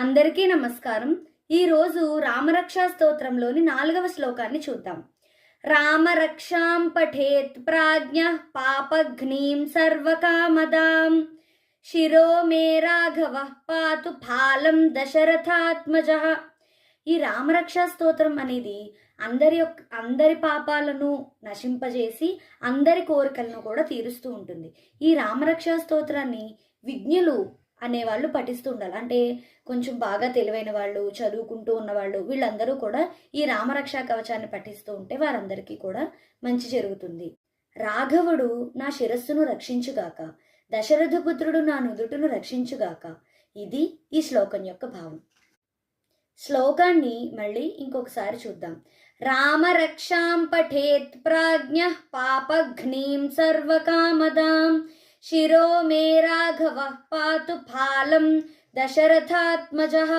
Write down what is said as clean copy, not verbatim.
అందరికీ నమస్కారం. ఈరోజు రామరక్షా స్తోత్రంలోని 4వ శ్లోకాన్ని చూద్దాం. రామరక్షాం పఠేత్ ప్రాజ్ఞః పాపఘ్నీం సర్వకామదాం శిరో మే రాఘవః పాతు ఫాలం దశరథాత్మజః. ఈ రామరక్షా స్తోత్రం అనేది అందరి పాపాలను నశింపజేసి అందరి కోరికలను కూడా తీరుస్తూ ఉంటుంది. ఈ రామరక్షా స్తోత్రాన్ని విజ్ఞులు అనేవాళ్ళు పఠిస్తూ ఉండాలి. అంటే కొంచెం బాగా తెలివైన వాళ్ళు, చదువుకుంటూ ఉన్నవాళ్ళు, వీళ్ళందరూ కూడా ఈ రామరక్షా కవచాన్ని పఠిస్తూ ఉంటే వారందరికీ కూడా మంచి జరుగుతుంది. రాఘవుడు నా శిరస్సును రక్షించుగాక, దశరథపుత్రుడు నా నుదుటును రక్షించుగాక. ఇది ఈ శ్లోకం యొక్క భావం. శ్లోకాన్ని మళ్ళీ ఇంకొకసారి చూద్దాం. రామరక్షాం పఠేత్ ప్రాజ్ఞః పాపఘ్నీం సర్వకామదాం శిరో మే రాఘవః పాతు ఫాలం దశరథాత్మజః.